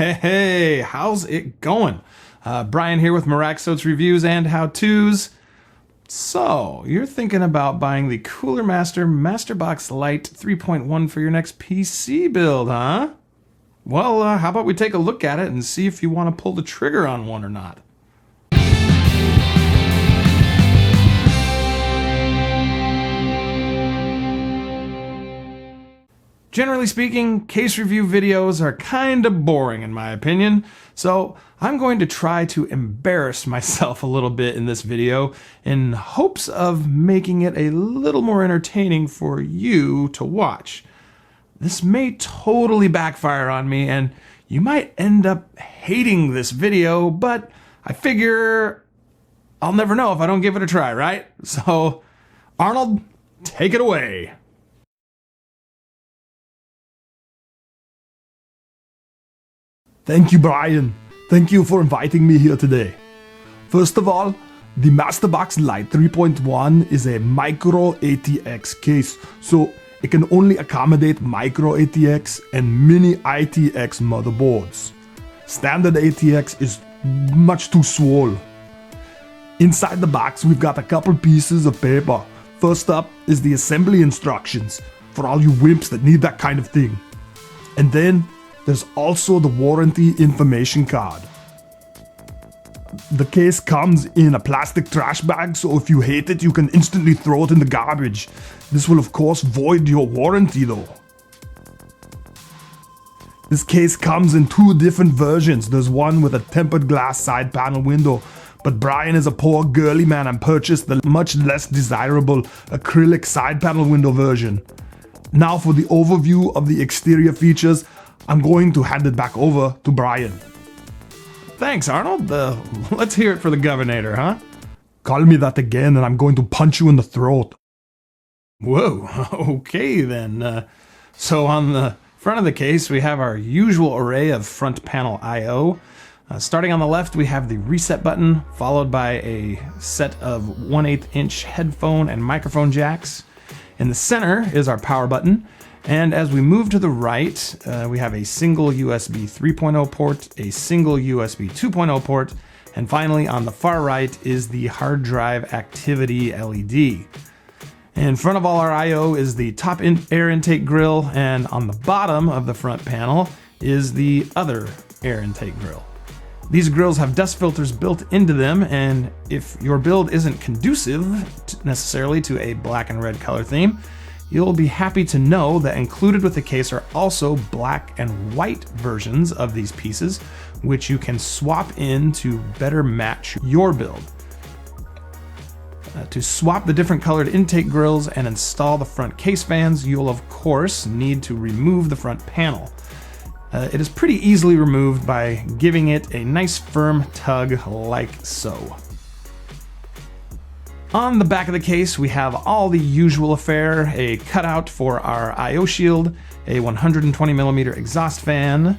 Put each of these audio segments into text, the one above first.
Hey, how's it going? Brian here with MacLeod's reviews and how-tos. So, you're thinking about buying the Cooler Master MasterBox Lite 3.1 for your next PC build, huh? Well, how about we take a look at it and see if you want to pull the trigger on one or not. Generally speaking, case review videos are kind of boring in my opinion, so I'm going to try to embarrass myself a little bit in this video in hopes of making it a little more entertaining for you to watch. This may totally backfire on me and you might end up hating this video, but I figure I'll never know if I don't give it a try, right? So, Arnold, take it away. Thank you, Brian. Thank you for inviting me here today. First of all, the MasterBox Lite 3.1 is a Micro ATX case, so it can only accommodate Micro ATX and Mini ATX motherboards. Standard ATX is much too small. Inside the box, we've got a couple pieces of paper. First up is the assembly instructions for all you wimps that need that kind of thing. And then there's also the warranty information card. The case comes in a plastic trash bag, so if you hate it, you can instantly throw it in the garbage. This will of course void your warranty though. This case comes in two different versions. There's one with a tempered glass side panel window, but Brian is a poor girly man and purchased the much less desirable acrylic side panel window version. Now for the overview of the exterior features, I'm going to hand it back over to Brian. Thanks, Arnold. Let's hear it for the Governor, huh? Call me that again and I'm going to punch you in the throat. Whoa, okay then. So on the front of the case, we have our usual array of front panel I/O. Starting on the left, we have the reset button, followed by a set of 1/8 inch headphone and microphone jacks. In the center is our power button. And as we move to the right, we have a single USB 3.0 port, a single USB 2.0 port, and finally on the far right is the hard drive activity LED. In front of all our I/O is the top air intake grill, and on the bottom of the front panel is the other air intake grill. These grills have dust filters built into them, and if your build isn't conducive necessarily to a black and red color theme, you'll be happy to know that included with the case are also black and white versions of these pieces, which you can swap in to better match your build. To swap the different colored intake grills and install the front case fans, you'll of course need to remove the front panel. It is pretty easily removed by giving it a nice firm tug like so. On the back of the case, we have all the usual affair: a cutout for our I/O shield, a 120mm exhaust fan.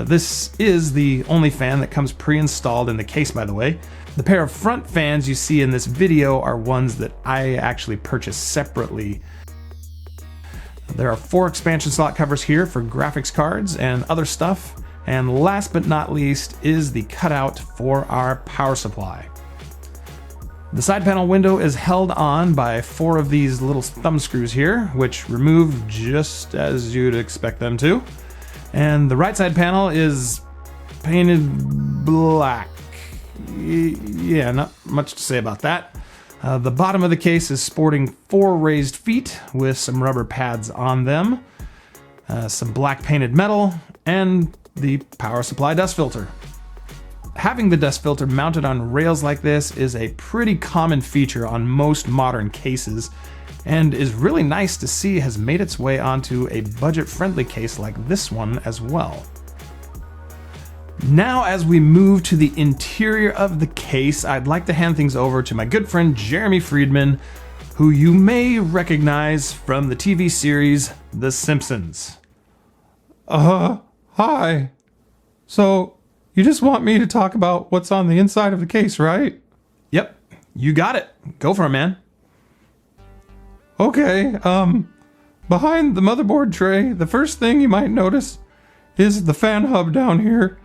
This is the only fan that comes pre-installed in the case, by the way. The pair of front fans you see in this video are ones that I actually purchased separately. There are 4 expansion slot covers here for graphics cards and other stuff. And last but not least is the cutout for our power supply. The side panel window is held on by 4 of these little thumb screws here, which remove just as you'd expect them to. And the right side panel is painted black. Yeah, not much to say about that. The bottom of the case is sporting 4 raised feet with some rubber pads on them, some black painted metal, and the power supply dust filter. Having the dust filter mounted on rails like this is a pretty common feature on most modern cases, and is really nice to see has made its way onto a budget-friendly case like this one as well. Now, as we move to the interior of the case, I'd like to hand things over to my good friend Jeremy Friedman, who you may recognize from the TV series The Simpsons. Hi. So, you just want me to talk about what's on the inside of the case, right? Yep, you got it. Go for it, man. Okay, behind the motherboard tray, the first thing you might notice is the fan hub down here.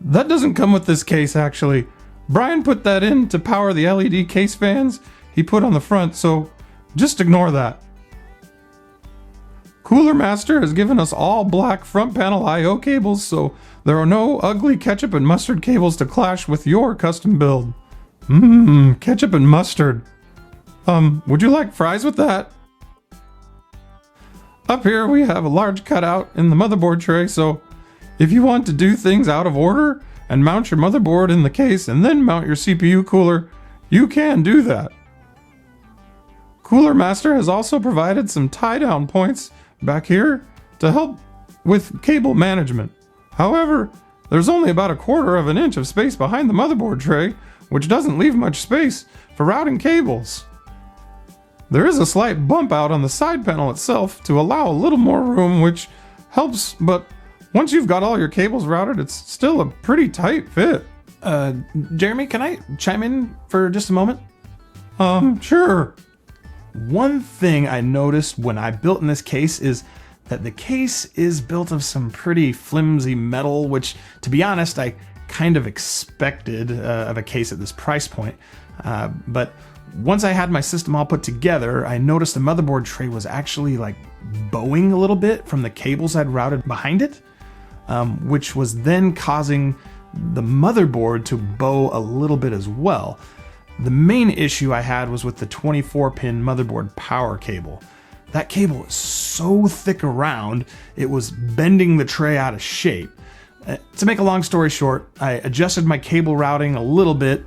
That doesn't come with this case, actually. Brian put that in to power the LED case fans he put on the front, so just ignore that. Cooler Master has given us all black front panel I/O cables, so there are no ugly ketchup and mustard cables to clash with your custom build. Ketchup and mustard. Would you like fries with that? Up here we have a large cutout in the motherboard tray, so if you want to do things out of order and mount your motherboard in the case and then mount your CPU cooler, you can do that. Cooler Master has also provided some tie-down points back here to help with cable management. However, there's only about 1/4 of an inch of space behind the motherboard tray, which doesn't leave much space for routing cables. There is a slight bump out on the side panel itself to allow a little more room, which helps, but once you've got all your cables routed, it's still a pretty tight fit. Jeremy, can I chime in for just a moment? Sure. One thing I noticed when I built in this case is that the case is built of some pretty flimsy metal, which, to be honest, I kind of expected of a case at this price point. But once I had my system all put together, I noticed the motherboard tray was actually like bowing a little bit from the cables I'd routed behind it, which was then causing the motherboard to bow a little bit as well. The main issue I had was with the 24-pin motherboard power cable. That cable is so thick around, it was bending the tray out of shape. To make a long story short, I adjusted my cable routing a little bit,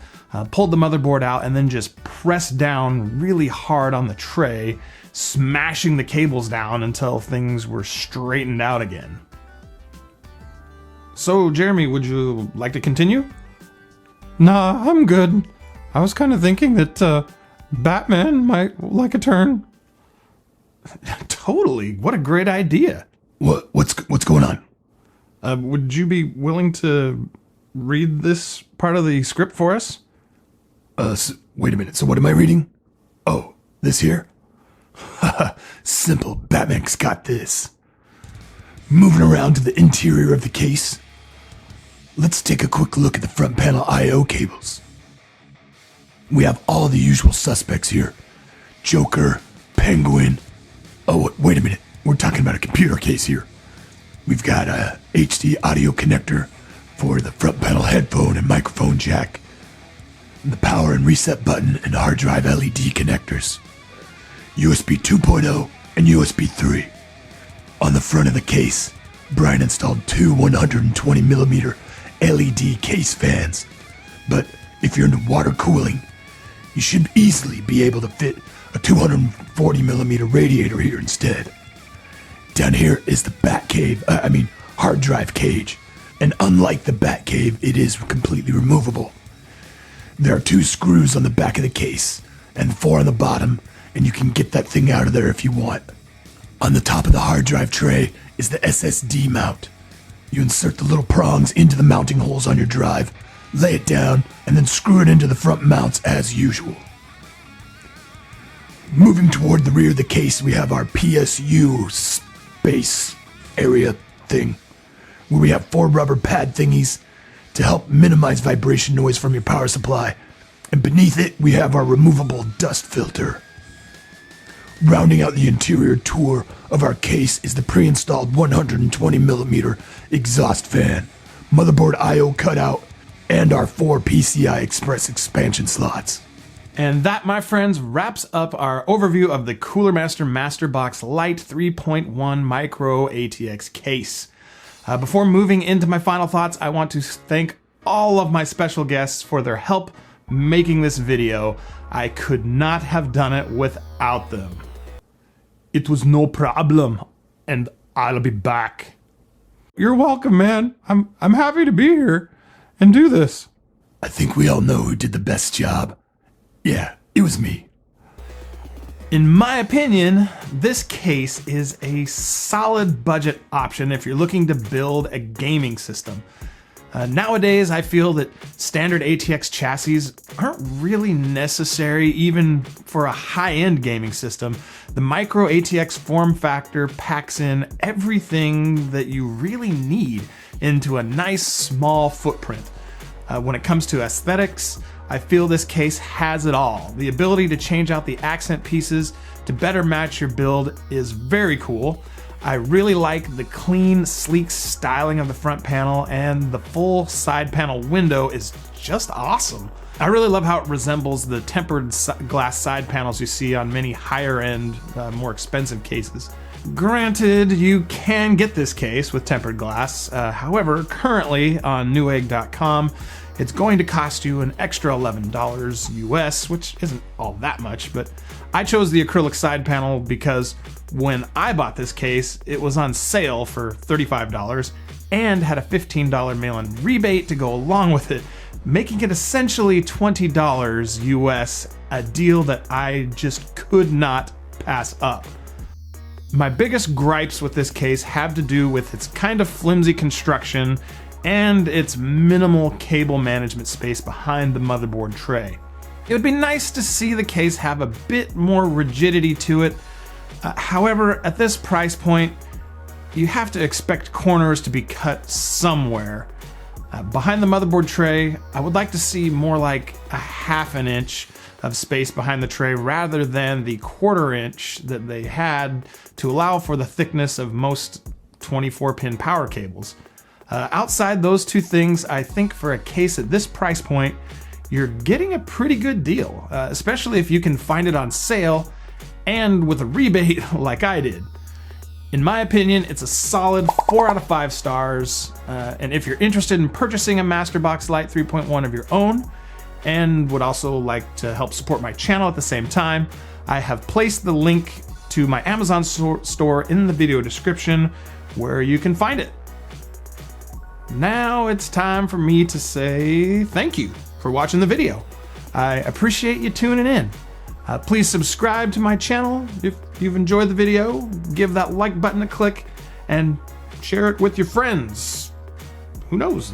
pulled the motherboard out, and then just pressed down really hard on the tray, smashing the cables down until things were straightened out again. So, Jeremy, would you like to continue? Nah, I'm good. I was kind of thinking that Batman might like a turn. Totally. What a great idea. What's going on? Would you be willing to read this part of the script for us? Wait a minute. So what am I reading? Oh, this here? Simple. Batman's got this. Moving around to the interior of the case. Let's take a quick look at the front panel I/O cables. We have all the usual suspects here. Joker, Penguin. Oh, wait a minute. We're talking about a computer case here. We've got a HD audio connector for the front panel headphone and microphone jack. The power and reset button and hard drive LED connectors. USB 2.0 and USB 3. On the front of the case, Brian installed two 120mm LED case fans. But if you're into water cooling, you should easily be able to fit a 240mm radiator here instead. Down here is the hard drive cage, and unlike the Bat Cave, it is completely removable. There are 2 screws on the back of the case, and 4 on the bottom, and you can get that thing out of there if you want. On the top of the hard drive tray is the SSD mount. You insert the little prongs into the mounting holes on your drive, lay it down, and then screw it into the front mounts as usual. Moving toward the rear of the case, we have our PSU space area thing, where we have 4 rubber pad thingies to help minimize vibration noise from your power supply, and beneath it we have our removable dust filter. Rounding out the interior tour of our case is the pre-installed 120mm exhaust fan, motherboard I/O cutout, and our 4 PCI Express expansion slots. And that, my friends, wraps up our overview of the Cooler Master MasterBox Lite 3.1 Micro ATX case. Before moving into my final thoughts, I want to thank all of my special guests for their help making this video. I could not have done it without them. It was no problem, and I'll be back. You're welcome, man. I'm happy to be here and do this. I think we all know who did the best job. Yeah, it was me. In my opinion, this case is a solid budget option if you're looking to build a gaming system. Nowadays, I feel that standard ATX chassis aren't really necessary even for a high-end gaming system. The Micro ATX form factor packs in everything that you really need into a nice small footprint. When it comes to aesthetics, I feel this case has it all. The ability to change out the accent pieces to better match your build is very cool. I really like the clean, sleek styling of the front panel, and the full side panel window is just awesome. I really love how it resembles the tempered glass side panels you see on many higher end, more expensive cases. Granted, you can get this case with tempered glass. However, currently on newegg.com, it's going to cost you an extra $11 US, which isn't all that much, but I chose the acrylic side panel because when I bought this case, it was on sale for $35 and had a $15 mail-in rebate to go along with it, making it essentially $20 US, a deal that I just could not pass up. My biggest gripes with this case have to do with its kind of flimsy construction and its minimal cable management space behind the motherboard tray. It would be nice to see the case have a bit more rigidity to it. However, at this price point, you have to expect corners to be cut somewhere. Behind the motherboard tray, I would like to see more like a ½ an inch of space behind the tray rather than the ½ inch that they had to allow for the thickness of most 24-pin power cables. Outside those two things, I think for a case at this price point, you're getting a pretty good deal, especially if you can find it on sale and with a rebate like I did. In my opinion, it's a solid 4 out of 5 stars, and if you're interested in purchasing a MasterBox Lite 3.1 of your own, and would also like to help support my channel at the same time, I have placed the link to my Amazon store in the video description where you can find it. Now it's time for me to say thank you for watching the video. I appreciate you tuning in. Please subscribe to my channel if you've enjoyed the video, give that like button a click, and share it with your friends. Who knows,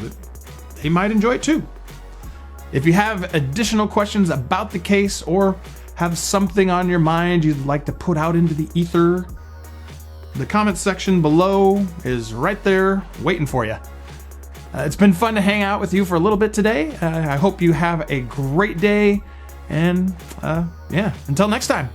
they might enjoy it too. If you have additional questions about the case or have something on your mind you'd like to put out into the ether, the comment section below is right there waiting for you. It's been fun to hang out with you for a little bit today. I hope you have a great day, and yeah, until next time.